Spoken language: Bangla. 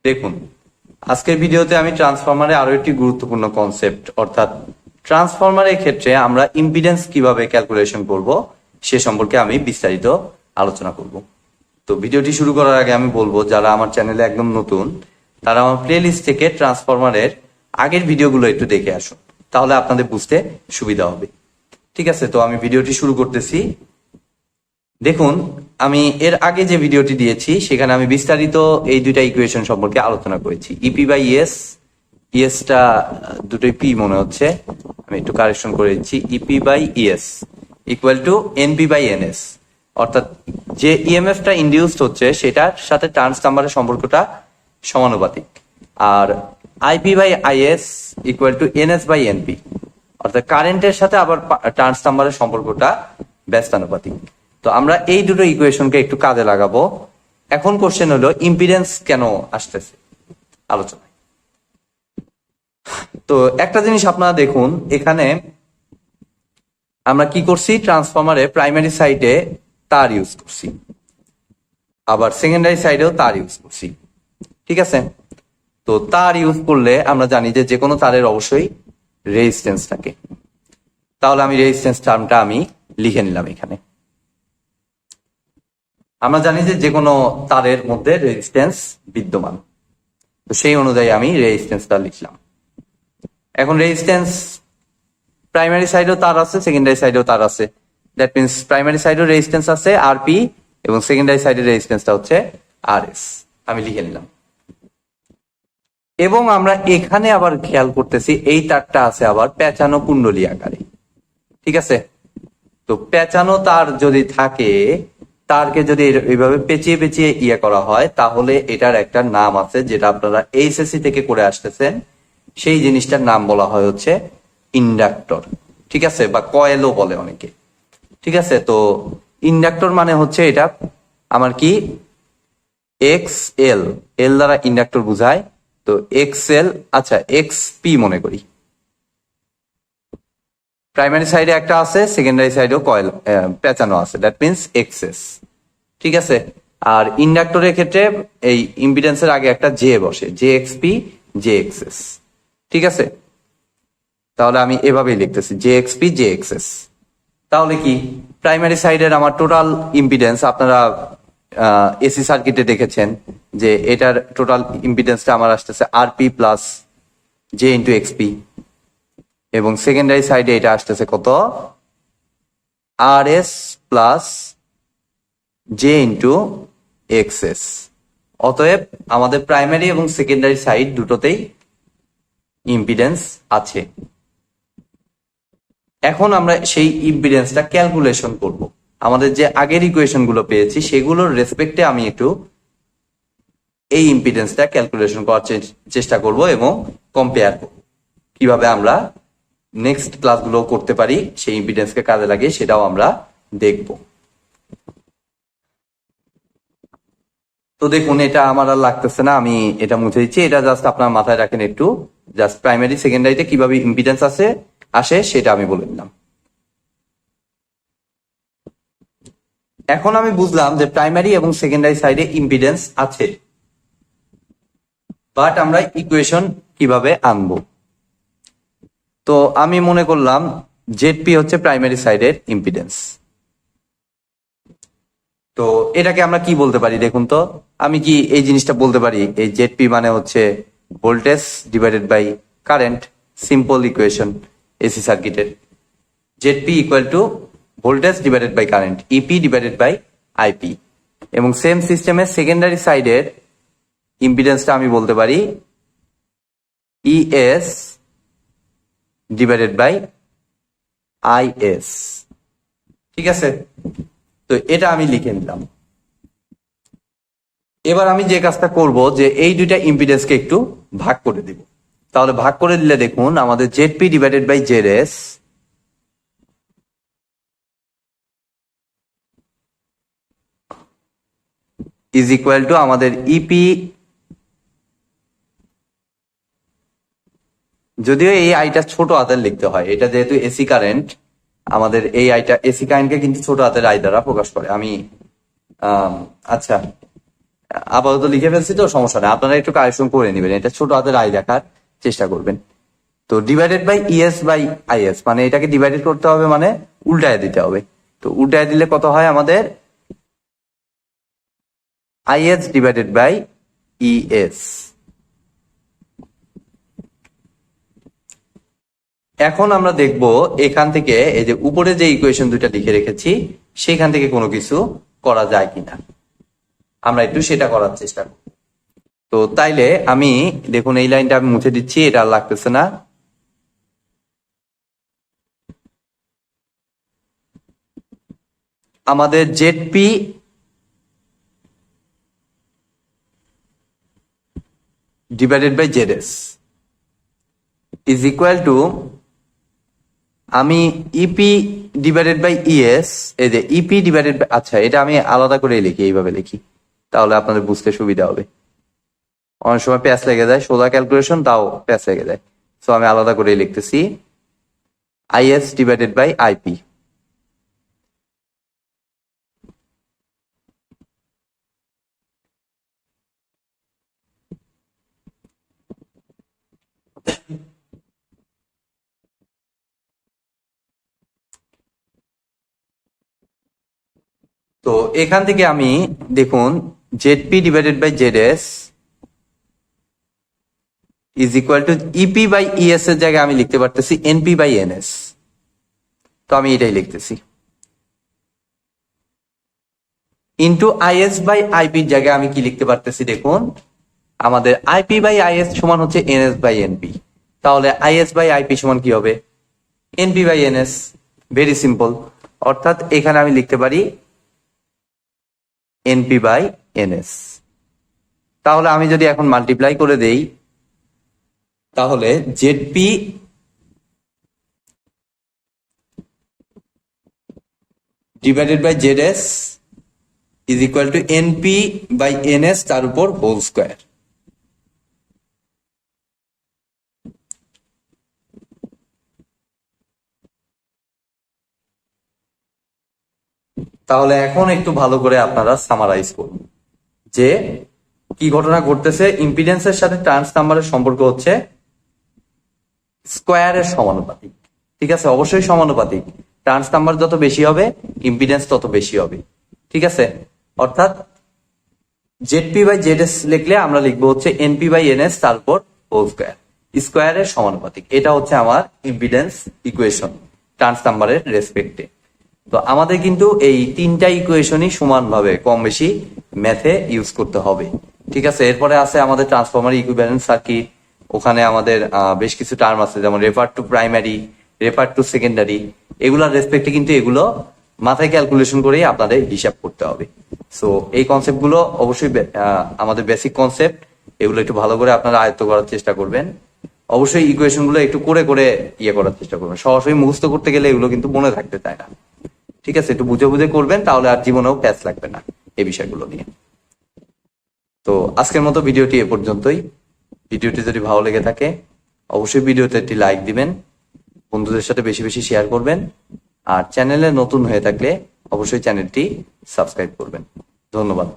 দেখুন, আজকের ভিডিওতে আমি ট্রান্সফরমারে আরো একটি গুরুত্বপূর্ণ কনসেপ্ট অর্থাৎ ট্রান্সফরমারের ক্ষেত্রে আমরা ইম্পিডেন্স কিভাবে ক্যালকুলেশন করব সে সম্পর্কে আমি বিস্তারিত আলোচনা করব। তো ভিডিওটি শুরু করার আগে আমি বলবো, যারা আমার চ্যানেলে একদম নতুন তারা আমার প্লেলিস্ট থেকে ট্রান্সফরমারের আগের ভিডিওগুলো একটু দেখে আসুন, তাহলে আপনাদের বুঝতে সুবিধা হবে। ঠিক আছে, তো আমি ভিডিওটি শুরু করতেছি। দেখুন, আমি এর আগে যে ভিডিওটি দিয়েছি সেখানে আমি বিস্তারিত এই দুইটা ইকুয়েশন সম্পর্কে আলোচনা করেছি। ইপি বাই ইএস, ইএসটা দুটোই পি মনে হচ্ছে, আমি একটু কারেকশন করে দিচ্ছি। EP by ES equal to NP by NS, অর্থাৎ যে ইএমএফটা ইনডিউসড হচ্ছে সেটার সাথে টার্নস নাম্বারের সম্পর্কটা সমানুপাতিক। আর IP by IS equal to NS by NP, অর্থাৎ কারেন্টের সাথে আবার টার্নস নাম্বারের সম্পর্কটা ব্যস্তানুপাতিক। তো আমরা এই দুটো ইকুয়েশনকে একটু কাজে লাগাবো। এখন কোশ্চেন হলো ইম্পিডেন্স কেন আসতেছে আলোচনায়। তো একটা জিনিস আপনারা দেখুন, এখানে আমরা কি করছি, ট্রান্সফরমারে প্রাইমারি সাইডে তার ইউজ করছি, আবার সেকেন্ডারি সাইডেও তার ইউজ করছি। ঠিক আছে, তো তার ইউজ করলে আমরা জানি যে কোনো তারের অবশ্যই রেজিস্ট্যান্স থাকে। তাহলে আমি রেজিস্ট্যান্স টার্মটা আমি লিখে নিলাম এখানে। আমরা জানি যে কোনো তারের মধ্যে রেজিস্ট্যান্স বিদ্যমান, তো সেই অনুযায়ী আমি রেজিস্ট্যান্সটা লিখলাম। এখন রেজিস্ট্যান্স প্রাইমারি সাইডেও তার আছে, সেকেন্ডারি সাইডেও তার আছে। দ্যাট মিনস প্রাইমারি সাইডেও রেজিস্ট্যান্স আছে আরপি এবং সেকেন্ডারি সাইডের রেজিস্ট্যান্সটা হচ্ছে আরএস, আমি লিখে নিলাম। এবং আমরা এখানে আবার খেয়াল করতেছি এই তারটা আছে আবার পেঁচানো কুণ্ডলী আকারে। ঠিক আছে, তো পেঁচানো তার যদি থাকে, তারকে যদি এইভাবে পেঁচিয়ে পেঁচিয়ে ইয়ে করা হয়, তাহলে এটার একটা নাম আছে যেটা আপনারা এইচএসসি থেকে করে আসতেছেন। সেই জিনিসটার নাম বলা হয় হচ্ছে ইন্ডাক্টর। ঠিক আছে, বা কয়েলও বলে অনেকে। ঠিক আছে, তো ইন্ডাক্টর মানে হচ্ছে এটা আমার কি এক্স এল, এল দ্বারা ইন্ডাক্টর বুঝায়। তো এক্স এল, আচ্ছা এক্স পি মনে করি। প্রাইমারি সাইডে একটা আছে, সেকেন্ডারি সাইডেও কয়েল পেঁচানো আছে, দ্যাট মিনস এক্সএস। ঠিক আছে, আর ইন্ডাক্টরের ক্ষেত্রে এই ইম্পিডেন্সের আগে একটা জে বসে, J x P J XS. ঠিক আছে, তাহলে আমি এভাবেই লিখতেছি J x P J XS. তাহলে কি প্রাইমারি সাইডের আমার টোটাল ইম্পিডেন্স, আপনারা এসি সার্কিটে দেখেছেন যে এটার টোটাল ইম্পিডেন্সটা আমার আসতেছে RP plus j into XP, এবং সেকেন্ডারি সাইডে এটা আসতেছে কত, আর RS plus j into XS. অতএব আমাদের প্রাইমারি এবং সেকেন্ডারি সাইড দুটোতেই ইম্পিডেন্স আছে। এখন আমরা সেই ইম্পিডেন্সটা ক্যালকুলেশন করব। আমাদের যে আগের ইকুয়েশন গুলো পেয়েছি সেগুলোর রেসপেক্টে আমি একটু এই ইম্পিডেন্সটা ক্যালকুলেশন করার চেষ্টা করব এবং কম্পেয়ার করব কিভাবে আমরা নেক্সট ক্লাসগুলো করতে পারি, সেই ইম্পিডেন্সকে কাজে লাগিয়ে সেটাও আমরা দেখব। তো দেখুন, এটা আমার আর লাগতেছে না, আমি এটা মুছে দিচ্ছি। এটা জাস্ট আপনার মাথায় রাখেন একটু, জাস্ট প্রাইমারি সেকেন্ডারিতে কিভাবে ইম্পিডেন্স আসে সেটা আমি বলে দিলাম। এখন আমি বুঝলাম যে প্রাইমারি এবং সেকেন্ডারি সাইডে ইম্পিডেন্স আছে, বাট আমরা ইকুয়েশন কিভাবে আনবো। তো আমি মনে করলাম জেডপি হচ্ছে প্রাইমারি সাইডের ইম্পিডেন্স। তো এটাকে আমরা কি বলতে পারি দেখুন তো, আমি কি এই জিনিসটা বলতে পারি, এই জেডপি মানে হচ্ছে voltage divided by current, simple equation AC সার্কিটের। ZP equal to voltage divided by current, EP divided by IP. এবং সেম সিস্টেমের সেকেন্ডারি সাইডের ইম্পিডেন্সটা আমি বলতে পারি ইএস ডিভাইডেড বাই আইএস। ঠিক আছে, তো এটা আমি লিখে নিলাম। এবার আমি যে কাজটা করব যে এই দুইটা ইম্পিডেন্সকে একটু ভাগ করে দিব। তাহলে ভাগ করে দিলে দেখুন আমাদের ZP divided by ZS is equal to আমাদের ইপি, যদিও এই আইটা ছোট হাতের লিখতে হয়, এটা যেহেতু এসি কারেন্ট আমাদের এই আইটা এসি কারেন্টকে কিন্তু ছোট হাতের আই দ্বারা প্রকাশ করে। আমি আচ্ছা আপাতত লিখে ফেলছি তো সমস্যা নেই, আপনারা একটু কারেকশন করে নেবেন, এটা ছোট হাতের আই দেখার চেষ্টা করবেন। তো divided by ES by IS, মানে এটাকে ডিভাইডেড করতে হবে, মানে উল্টায় দিতে হবে। তো উল্টায় দিলে কত হয় আমাদের, আইএস ডিভাইডেড বাই ইএস। এখন আমরা দেখব এখান থেকে এই যে উপরে যে ইকুয়েশন দুইটা লিখে রেখেছি সেখান থেকে কোনো কিছু করা যায় কিনা, আমরা একটু সেটা করার চেষ্টা করব। তো তাইলে আমি দেখুন এই লাইনটা আমি মুছে দিচ্ছি, এটা আর লাগতেছে না। আমাদের ZP divided by ZS is equal to, আমি ইপি ডিভাইডেড বাই ইএস, এই যে ইপি ডিভাইডেড বাই, আচ্ছা এটা আমি আলাদা করে লিখি, এইভাবে লিখি তাহলে আপনাদের বুঝতে সুবিধা হবে। অনেক সময় প্যাচ লেগে যায়, সোজা ক্যালকুলেশন তাও প্যাচ লেগে যায়, সো আমি আলাদা করে লিখতেছি আইএস ডিভাইডেড বাই আইপি। তো এখান থেকে আমি দেখুন ZP divided by ZS is equal to EP by ES এর জায়গায় আমি লিখতে পারতেছি এনপি বাই এনএস। তো আমি এটাই লিখতেছি ইন্টু আইএস বাই আইপির জায়গায় আমি কি লিখতে পারতেছি, দেখুন আমাদের আইপি বাই আইএস সমান হচ্ছে এনএস বাই এনপি, তাহলে আইএস বাই আইপি সমান কি হবে, NP by NS. Very simple, অর্থাৎ এখানে আমি লিখতে পারি এনপি বাই এনএস। তাহলে আমি যদি এখন মাল্টিপ্লাই করে দেই, তাহলে ZP divided by ZS is equal to NP by NS তার উপর হোল স্কোয়ার। তাহলে এখন একটু ভালো করে আপনারা সামারাইজ করুন যে কি ঘটনা ঘটতেছে। ইম্পিডেন্সের সাথে ট্রান্স নাম্বারের সম্পর্ক হচ্ছে স্কোয়ারের সমানুপাতিক, ঠিক আছে, অবশ্যই সমানুপাতিক। ট্রান্স নাম্বার যত বেশি হবে ইম্পিডেন্স তত বেশি হবে, ঠিক আছে। অর্থাৎ জেডপি বাই জেডএস লিখলে আমরা লিখবো হচ্ছে এনপি বাই এনএস তার উপর হোল স্কোয়ার, স্কোয়ারের সমানুপাতিক। এটা হচ্ছে আমার ইম্পিডেন্স ইকুয়েশন ট্রান্স নাম্বারের রেসপেক্টে। তো আমাদের কিন্তু এই তিনটা ইকুয়েশনই সমানভাবে কম বেশি ম্যাথে ইউজ করতে হবে, ঠিক আছে। এরপরে আছে আমাদের ট্রান্সফরমার ইকুইভ্যালেন্ট সার্কিট, ওখানে আমাদের বেশ কিছু টার্ম আছে, যেমন refer to primary, refer to secondary, এগুলোর রেসপেক্টে কিন্তু এগুলো মাথায় ক্যালকুলেশন করেই আপনাদের হিসাব করতে হবে। সো এই কনসেপ্ট গুলো অবশ্যই আমাদের বেসিক কনসেপ্ট, এগুলো একটু ভালো করে আপনারা আয়ত্ত করার চেষ্টা করবেন। অবশ্যই ইকুয়েশন গুলো একটু করে করে ইয়ে করার চেষ্টা করবেন, সরাসরি মুখস্থ করতে গেলে এগুলো কিন্তু মনে থাকতে চায় না, ঠিক আছে। একটু বুঝে বুঝে করবেন, তাহলে আর জীবনেও প্যাচ লাগবে না এই বিষয়গুলো নিয়ে। তো আজকের মতো ভিডিওটি এ পর্যন্তই। ভিডিওটি যদি ভালো লেগে থাকে অবশ্যই ভিডিওতে একটি লাইক দিবেন, বন্ধুদের সাথে বেশি বেশি শেয়ার করবেন, আর চ্যানেলে নতুন হয়ে থাকলে অবশ্যই চ্যানেলটি সাবস্ক্রাইব করবেন। ধন্যবাদ।